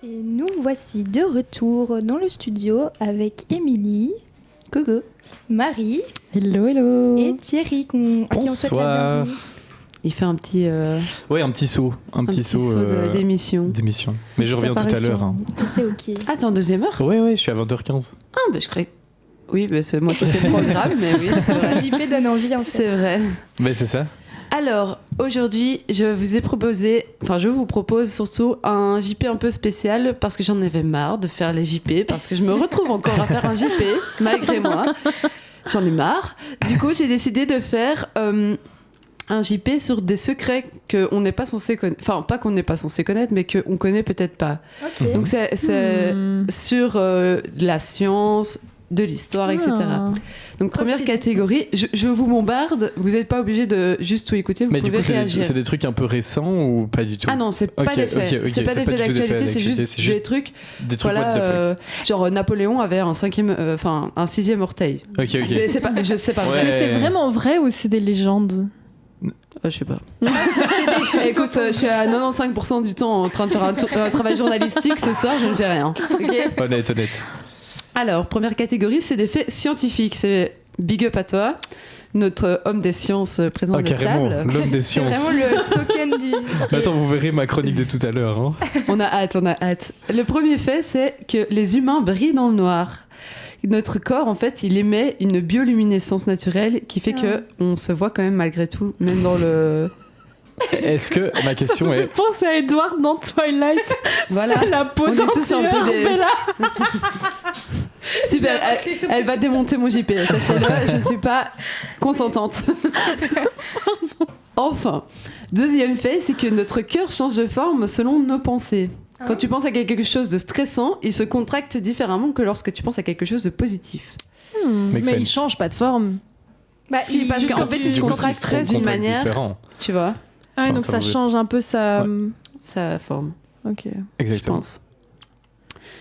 Et nous voici de retour dans le studio avec Émilie, Coco, Marie Hello. et Thierry à qui on souhaite la Bonsoir. bienvenue. il fait un petit, Ouais, un petit saut. Un petit saut d'émission. d'émission. Mais je reviens tout à l'heure. Hein. C'est ok. Ah, t'es en deuxième heure? Ouais, je suis à 20h15. Ah, bah je croyais. Oui, bah, c'est moi qui fais le programme, mais oui, c'est vrai. JP donne envie en fait. C'est vrai. Mais c'est ça. Alors, aujourd'hui, je vous propose surtout un JP un peu spécial parce que j'en avais marre de faire les JP, parce que je me retrouve encore à faire un JP, malgré moi. J'en ai marre. Du coup, j'ai décidé de faire un JP sur des secrets qu'on n'est pas censé connaître. Enfin, pas qu'on n'est pas censé connaître, mais qu'on connaît peut-être pas. Ok. Donc, c'est sur de la science, de l'histoire, etc. Donc, première stylé. catégorie, je vous bombarde, vous n'êtes pas obligé de juste tout écouter, vous Mais du pouvez coup, réagir. c'est des trucs un peu récents ou pas du tout? Ah non, c'est pas Ok, des faits. ok, C'est pas des faits pas du tout des faits d'actualité, c'est d'actualité, juste c'est juste des trucs. Des trucs Voilà, what the genre Napoléon avait un sixième orteil. fuck. Ok. Mais c'est pas, je sais pas Ouais. vrai. Mais c'est vraiment vrai ou c'est des légendes? Je sais pas. Écoute, je suis à 95% du temps en train de faire un travail journalistique. Ce soir, je ne fais rien. Ok. Honnête. Alors, première catégorie, c'est des faits scientifiques. C'est big up à toi, notre homme des sciences présent à notre Carrément, table. l'homme des C'est sciences. vraiment le token du. Attends, vous verrez ma chronique de tout à l'heure. Hein. On a hâte. Le premier fait, c'est que les humains brillent dans le noir. Notre corps, en fait, il émet une bioluminescence naturelle qui fait que on se voit quand même malgré tout, même dans le... Est-ce que ma question Ça me est. fait penser à Edward dans Twilight. Voilà. C'est la peau On est tous un peu d'entière, des- Bella. Super, elle va démonter mon JP, sachez-le, je ne suis pas consentante. Enfin, deuxième fait, c'est que notre cœur change de forme selon nos pensées. Quand tu penses à quelque chose de stressant, il se contracte différemment que lorsque tu penses à quelque chose de positif. Make Mais il sense. change pas de forme. Bah, Si, parce qu'en fait, il se Du coup, contracte c'est d'une contract manière, différent. tu vois, Ah, Enfin, donc ça ça vous- change un peu sa. sa forme, Ok. je Exactement. pense.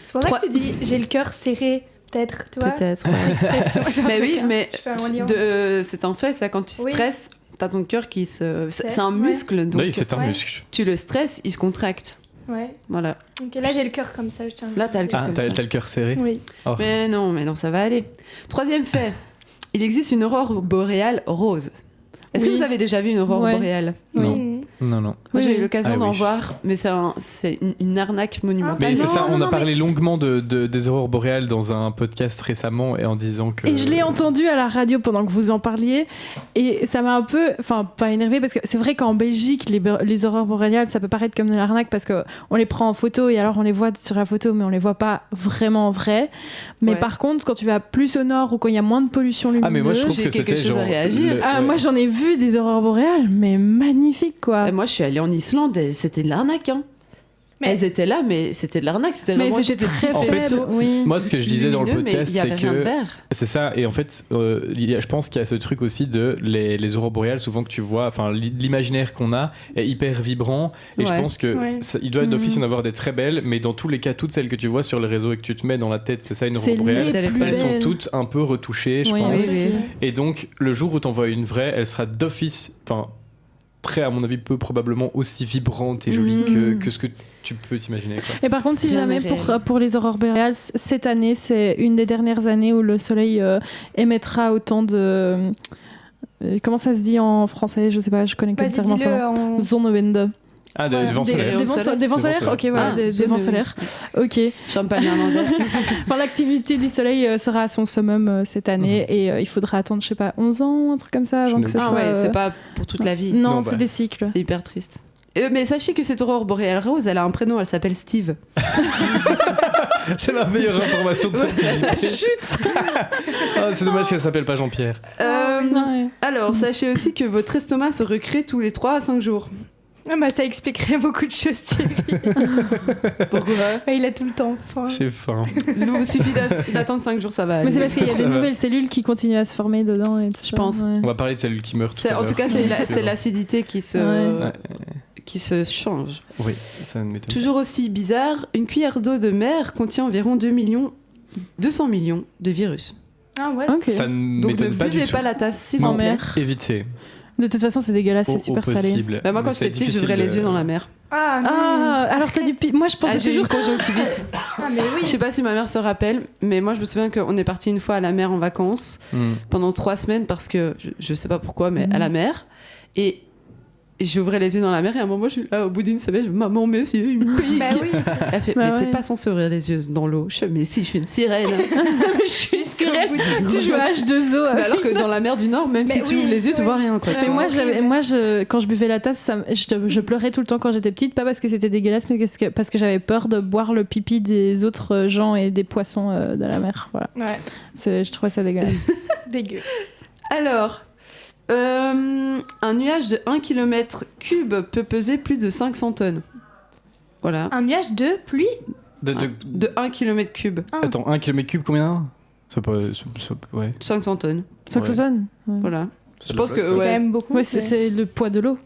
C'est pour ça que tu dis j'ai le cœur serré, peut-être, tu vois. Peut-être. L'expression, j'en Mais sais oui, rien. mais Je fais un lien. c'est un fait, ça, quand tu Oui. stresses, t'as ton cœur qui se... C'est C'est- un ouais. muscle, donc Oui, c'est un Ouais. muscle. tu le stresses, il se contracte. Ouais. Voilà. Donc là, j'ai le cœur comme ça. Je tiens à Là, t'as le dire. cœur Ah, comme t'as ça. le cœur serré. Oui. Oh. Mais non, ça va aller. Troisième fait, il existe une aurore boréale rose. Est-ce que Oui. vous avez déjà vu une aurore Ouais. boréale? Non. Mhm. Non. Moi, Oui, j'ai eu oui. l'occasion Ah d'en oui. voir, mais c'est une arnaque monumentale. Mais c'est non, ça, on non, a parlé longuement des aurores boréales dans un podcast récemment et en disant que. Et je l'ai entendu à la radio pendant que vous en parliez et ça m'a un peu, enfin pas énervé parce que c'est vrai qu'en Belgique les aurores boréales ça peut paraître comme de l'arnaque parce que on les prend en photo et alors on les voit sur la photo mais on les voit pas vraiment en vrai. Mais Ouais. par contre quand tu vas plus au nord ou quand il y a moins de pollution lumineuse. Ah, mais moi je trouve J'ai que quelque c'était chose à genre. réagir. Ah, moi j'en ai vu des aurores boréales mais magnifiques quoi. Et moi, je suis allée en Islande, et c'était de l'arnaque. Hein. Mais- Elles étaient là, mais c'était de l'arnaque. C'était Mais vraiment c'était juste très des En petits fait, faisceaux oui. Moi, ce que je disais dans le lumineux, mais podcast, il y avait c'est rien de que. vert. C'est ça, et en fait, je pense qu'il y a ce truc aussi de les aurores boréales, souvent que tu vois, enfin, l'imaginaire qu'on a est hyper vibrant, et je Ouais. pense que Ouais. il doit d'office y Mhm. en avoir des très belles, mais dans tous les cas, toutes celles que tu vois sur les réseaux et que tu te mets dans la tête, c'est ça une C'est aurore boréale, les plus Elles elles sont belles. toutes un peu retouchées, je Oui, pense. oui, oui. Et donc, le jour où t'en vois une vraie, elle sera d'office, enfin, très, à mon avis, peu probablement aussi vibrante et jolie Mhm. que ce que tu peux t'imaginer, quoi. Et par contre, si Rien jamais n'est réel. pour les aurores boréales, cette année, c'est une des dernières années où le soleil émettra autant de. Comment ça se dit en français? Je sais pas, je connais que le Vas-y, terme dis-le en en. Zonnewind. Ah, Voilà. du vent Des solaire. vents des vents Des solaires. vents Ok, voilà, Ah, des vents Zonnewind. solaires. Ok. Je suis pas néerlandais. Enfin, l'activité du soleil sera à son summum cette année et il faudra attendre, je sais pas, 11 ans, un truc comme ça, Je avant ne- que ce Ah soit. ouais, c'est pas pour toute la vie. Non, Non, c'est bah. des cycles. C'est hyper triste. Mais sachez que cette aurore boréale rose, elle a un prénom, elle s'appelle Steve. C'est la meilleure information de sortie. Chut. Ah, c'est dommage qu'elle s'appelle pas Jean-Pierre. Ouais. Alors, sachez aussi que votre estomac se recrée tous les 3 à 5 jours. Ah bah ça expliquerait beaucoup de choses, Thierry. Pourquoi? Ouais, il a tout le temps faim. J'ai faim. Il vous suffit d'attendre 5 jours, ça va aller. Mais c'est parce qu'il y a Ça des va. nouvelles cellules qui continuent à se former dedans et tout Je ça, pense. ouais. On va parler de cellules qui meurent tout à En l'heure. tout cas, c'est l'acidité qui se, Ouais. qui se change. Oui, ça ne m'étonne Toujours aussi bizarre, une cuillère d'eau de mer contient environ 200 millions de virus. Ah ouais. Ok. pas. Ça ne Donc ne m'étonne pas du buvez tout. pas la tasse, s'il En vous plaît. mer. Évitez. De toute façon, c'est dégueulasse, Au- c'est super au salé. possible. Bah, moi, quand Mais j'étais c'est petite, difficile j'ouvrais les de- yeux dans la mer. Ah, non. Ah, alors t'as du moi je pensais J'ai eu toujours une conjonctivite. Ah, mais Je oui. sais pas si ma mère se rappelle, mais moi je me souviens qu'on est parti une fois à la mer en vacances pendant 3 semaines parce que je sais pas pourquoi, mais à la mer. Et j'ouvrais les yeux dans la mer et à un moment, au bout d'une semaine, maman, mes yeux, ils me piquent. Bah oui. Elle fait, Bah mais t'es ouais. pas censée ouvrir les yeux dans l'eau. Je fais, mais si, je suis une sirène. je suis sirène. Tu joues à H2O. Mais alors que dans la mer du Nord, même Mais si tu oui, ouvres les yeux, tu oui. vois rien. Quoi, tu Mais vois. moi, quand je buvais la tasse, je pleurais tout le temps quand j'étais petite, pas parce que c'était dégueulasse, mais parce que j'avais peur de boire le pipi des autres gens et des poissons de la mer. Voilà. Ouais, Je trouvais ça dégueulasse. dégueu. Alors, un nuage de 1 km3 peut peser plus de 500 tonnes. Voilà. Un nuage de pluie. De 1 km3. Attends, 1 km3, combien? Ouais. 500 tonnes. 500 tonnes. Ouais. Voilà. Ça Je pense doit que, être- C'est quand ouais. même beaucoup. Ouais, c'est le poids de l'eau.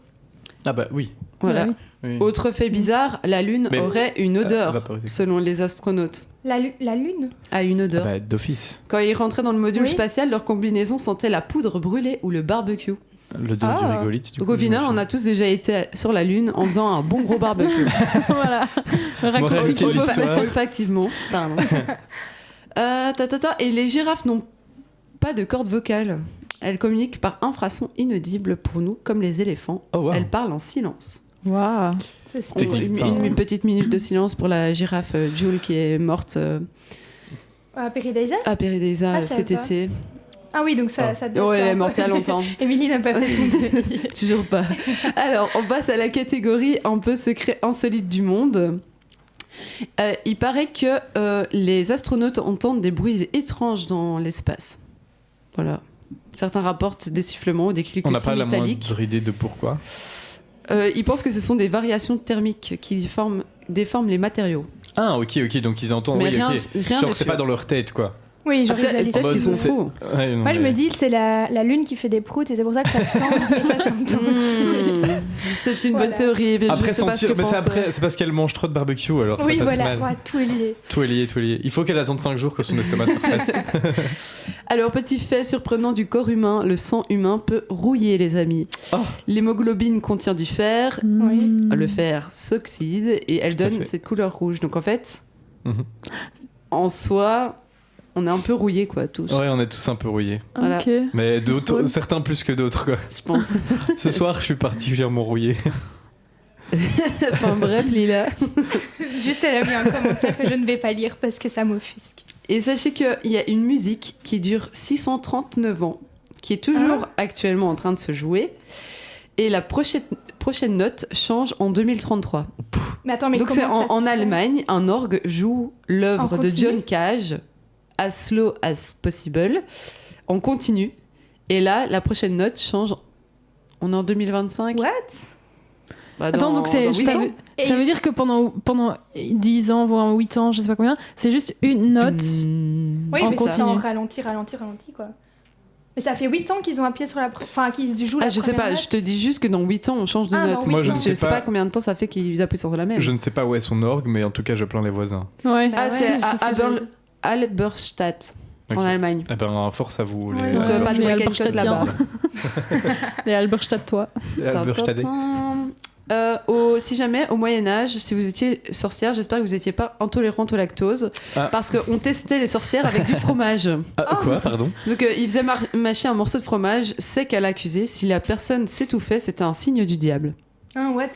Ah bah oui. Voilà. Ouais. Oui. Autre fait bizarre, la Lune Mais- aurait une odeur, vaporisée. selon les astronautes. La Lune. A une Ah odeur. bah d'office. Quand ils rentraient dans le module Oui. spatial, leur combinaison sentait la poudre brûlée ou le barbecue. Le du régolithe. du Donc coup, au final, j'imagine. on a tous déjà été sur la Lune en faisant un bon gros barbecue. Voilà. Le raccourci Moralité qu'il de faut l'histoire. faire. Olfactivement. Pardon. Et les girafes n'ont pas de corde vocale. Elles communiquent par infrasons inaudibles pour nous, comme les éléphants. Oh wow. Elles parlent en silence. Waouh. C'est Technique. Une petite minute de silence pour la girafe Jules qui est morte Ah, Paradisa. à Paradisa Ah, je savais cet pas. été. Ah oui, donc ça date. Oh, elle est hein. morte il y a longtemps. Émilie n'a pas fait son deuil. Toujours pas. Alors, on passe à la catégorie un peu secret insolite du monde. Il paraît que les astronautes entendent des bruits étranges dans l'espace. Voilà. Certains rapportent des sifflements ou des On n'a pas cliquetis la métalliques. moindre idée de pourquoi. Ils pensent que ce sont des variations thermiques qui déforment les matériaux. Ah ok, donc ils entendent. Mais Oui, rien, ok. rien Genre n'est c'est sûr. pas dans leur tête quoi. Oui, genre ils Peut-être hallucinent. peut-être qu'ils sont C'est- fous. Ouais, non, Moi, je mais- me dis, c'est la Lune qui fait des proutes et c'est pour ça que ça sent et ça s'entend aussi. C'est une Voilà. bonne théorie. Mais Après je sais pas ce sentir, que mais c'est pense, après, c'est parce qu'elle mange trop de barbecue alors Oui, ça passe voilà, mal. ouais, tout est lié. Tout est lié. Il faut qu'elle attende 5 jours que son estomac se refasse. Alors, petit fait surprenant du corps humain, le sang humain peut rouiller, les amis. Oh. L'hémoglobine contient du fer, Oui. le fer s'oxyde et elle Tout à donne fait. cette couleur rouge. Donc en fait, Mhm. en soi, on est un peu rouillés, quoi, tous. Ouais, on est tous un peu rouillés. Voilà. Ok. Mais d'autres, Drôle. certains plus que d'autres quoi. Je pense. Ce soir, je suis particulièrement rouillé. Enfin bref, Lila. Juste, elle a mis un commentaire que je ne vais pas lire parce que ça m'offusque. Et sachez qu'il y a une musique qui dure 639 ans, qui est toujours actuellement en train de se jouer. Et la prochaine note change en 2033. Mais attends, mais Donc c'est comment ça en se fait Allemagne, un orgue joue l'œuvre En de continu John Cage, As Slow as Possible, en continu. Et là, la prochaine note change. On est en 2025. What Bah, Attends, donc dans 8 ans. Et- ça veut dire que pendant 10 ans, voire 8 ans, je sais pas combien, c'est juste une note. Oui, En mais c'est continu. en ralenti, quoi. Mais ça fait 8 ans qu'ils ont appuyé sur la... Enfin, qu'ils jouent la Ah, je sais première pas, note. je te dis juste que dans 8 ans, on change de Ah, note. dans 8 Moi, je ans. ne sais pas. combien de temps ça fait qu'ils appuient sur la même. Je ne sais pas où est son orgue, mais en tout cas, je plains les voisins. Ouais. Bah Ah, ouais, c'est c'est ce que à j'allais dire. Alberstadt, Ok. en Allemagne. Eh ben, force à vous. Ouais, les, donc, Pas de les Wagencote là-bas. Les Alberstadtois. Alberstadtais. Si jamais, au Moyen-Âge, si vous étiez sorcière, j'espère que vous n'étiez pas intolérante au lactose. Ah. Parce qu'on testait les sorcières avec du fromage. Ah, quoi, pardon? Donc, ils faisaient mâcher un morceau de fromage sec à l'accusé. Si la personne s'étouffait, c'était un signe du diable. Hein, what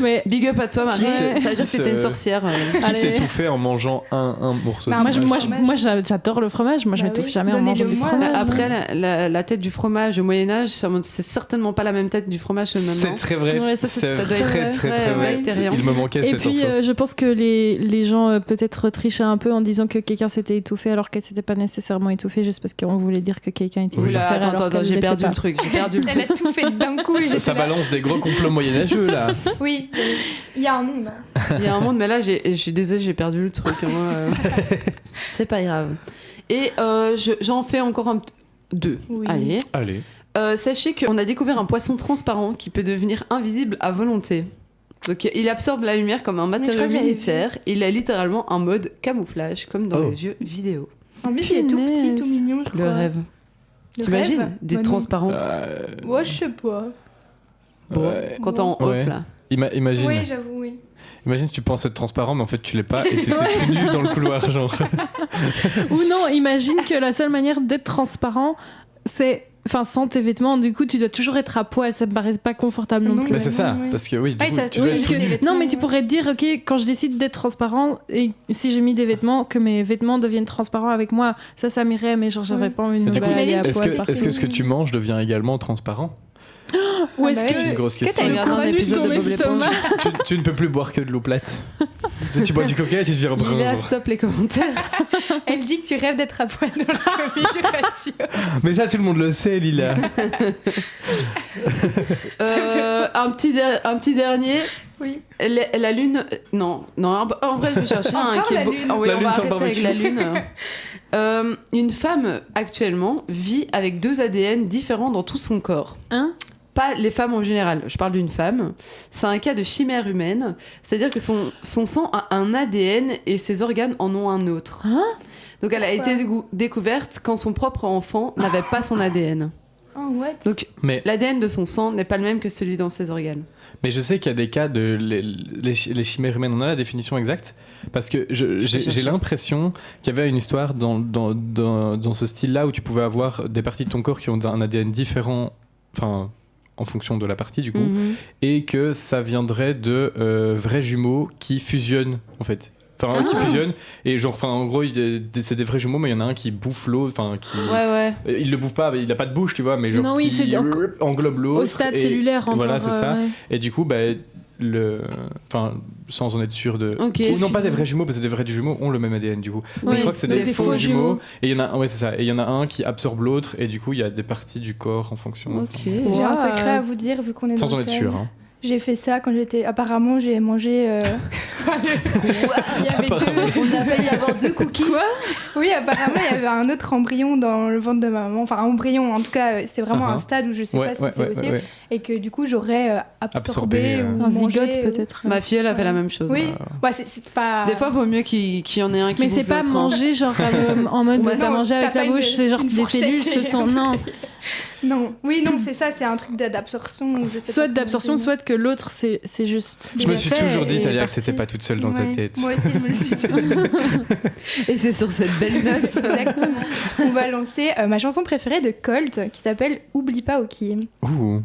Mais Big up à toi, Marie. Qui c'est- Ça veut dire qui que t'étais une se- sorcière. Qui Allez. s'est tout fait en mangeant un morceau de Bah, fromage? moi, j'adore le fromage. Moi, je Bah m'étouffe oui, jamais en donnez-le mangeant du moi, fromage. là. Après, la tête du fromage au Moyen-Âge, c'est certainement pas la même tête du fromage que C'est maintenant. très vrai. Ouais, ça, c'est ça doit très, être très, très très vrai. bactérien. Il me manquait Et cette puis, info. je pense que les gens peut-être trichaient un peu en disant que quelqu'un s'était étouffé alors qu'elle s'était pas nécessairement étouffée, juste parce qu'on voulait dire que quelqu'un était une Oula, sorcière alors attends, qu'elle j'ai l'était perdu pas. le truc. J'ai perdu le Elle truc. a tout fait d'un coup. et Ça j'étais là. balance des gros complots moyenâgeux là. Oui, il y a un monde. hein. Il y a un monde, mais là, je suis désolée, j'ai perdu le truc. Moi, c'est pas grave. Et j'en fais encore deux. Oui. Allez. Allez. Sachez qu'on a découvert un poisson transparent qui peut devenir invisible à volonté. Donc, il absorbe la lumière comme un je matériau crois que j'avais militaire. Il a littéralement un mode camouflage, comme dans Oh. les jeux vidéo. En plus, il est tout petit, Punaise. tout mignon, je crois. Le rêve. Le T'imagines rêve des Bah non. transparents Ouais, je sais pas. Bon, ouais. quand t'es en off, Ouais. là. Imagine. Oui, j'avoue, oui. Imagine, tu penses être transparent, mais en fait, tu l'es pas et t'es tout nu dans le couloir, genre. Ou non, imagine que la seule manière d'être transparent, c'est... Enfin, sans tes vêtements, du coup, tu dois toujours être à poil. Ça me paraît pas confortable non Non, plus. Mais c'est ça, oui. parce que oui, du coup, ça, tu dois être tout nu. Non, mais tu pourrais te dire, ok, quand je décide d'être transparent, et si j'ai mis des vêtements, que mes vêtements deviennent transparents avec moi, ça m'irait, mais genre, j'aurais Ouais. pas envie de me Du coup, balader à t'imagines, poil. est-ce que ce que tu manges devient également transparent? Ou est-ce Ah bah que C'est une grosse que question. t'as Regarde un crâne de épisode ton de Bob l'éponge. estomac. Tu ne peux plus boire que de l'eau plate. Tu bois du coca et tu deviens brun. Il est à genre. stop les commentaires. Elle dit que tu rêves d'être à poil dans la communication. Mais ça, tout le monde le sait, Lila. Un petit dernier. Oui. La lune. Non, en vrai, je vais chercher un Encore qui est la beau. lune. Ah oui, La on lune va sur le arrêter avec la lune. Une femme actuellement vit avec 2 ADN différents dans tout son corps. Hein? Pas les femmes en général, je parle d'une femme. C'est un cas de chimère humaine, c'est-à-dire que son sang a un ADN et ses organes en ont un autre. Hein? Donc elle a été découverte quand son propre enfant n'avait pas son ADN. Oh, what? Donc Mais, l'ADN de son sang n'est pas le même que celui dans ses organes. mais je sais qu'il y a des cas de les chimères humaines. On a la définition exacte parce que j'ai l'impression qu'il y avait une histoire dans ce style-là où tu pouvais avoir des parties de ton corps qui ont un ADN différent, enfin en fonction de la partie du coup, Mhm. et que ça viendrait de vrais jumeaux qui fusionnent en fait. Enfin, qui fusionnent et genre, enfin, en gros, c'est des vrais jumeaux, mais il y en a un qui bouffe l'autre, enfin, qui. Ouais. Il le bouffe pas, il a pas de bouche, tu vois, mais genre Non, oui, qui c'est englobe l'autre. Au stade et- cellulaire, encore. Voilà, c'est ça. ouais. Et du coup, enfin, sans en être sûr de. Ok. Ou non, pas des vrais jumeaux, parce que des vrais jumeaux ont le même ADN du coup. Oui, Je crois que c'est des des faux faux jumeaux. jumeaux. Et il y en a, ouais, c'est ça. Et il y en a un qui absorbe l'autre, et du coup, il y a des parties du corps en fonction. Ok. J'ai un Wow. secret à vous dire, vu qu'on est Sans dans en le être thème. sûr. Hein. J'ai fait ça quand j'étais. Apparemment, j'ai mangé. Il y avait deux. On a failli avoir 2 cookies. Quoi? Oui, apparemment, il y avait un autre embryon dans le ventre de ma maman. Enfin, un embryon, en tout cas, c'est vraiment un stade où je sais pas si c'est possible. ouais. Et que du coup, j'aurais absorbé. Absorbé, ou Un mangé, zygote, ou- peut-être. Ma fille, elle a fait la même chose. Oui, ouais, c'est pas. Des fois, vaut mieux qu'il y en ait un qui Mais bouffe c'est pas l'autre, hein. manger genre en mode Ouais. t'as Non, mangé t'as avec pas la bouche, une- c'est genre une les fourchette cellules se et- sont... Non, Non, oui, non, c'est ça, c'est un truc d'absorption. ou je sais soit pas comment d'absorption, dire. soit que l'autre c'est juste... Je il me a suis fait toujours dit, et Talia, que parti. t'étais pas toute seule dans ta Ouais, tête. Moi aussi, je me le suis dit. Et c'est sur cette belle note. Exactement. On va lancer ma chanson préférée de Colt qui s'appelle Oublie pas Oki. Ouh.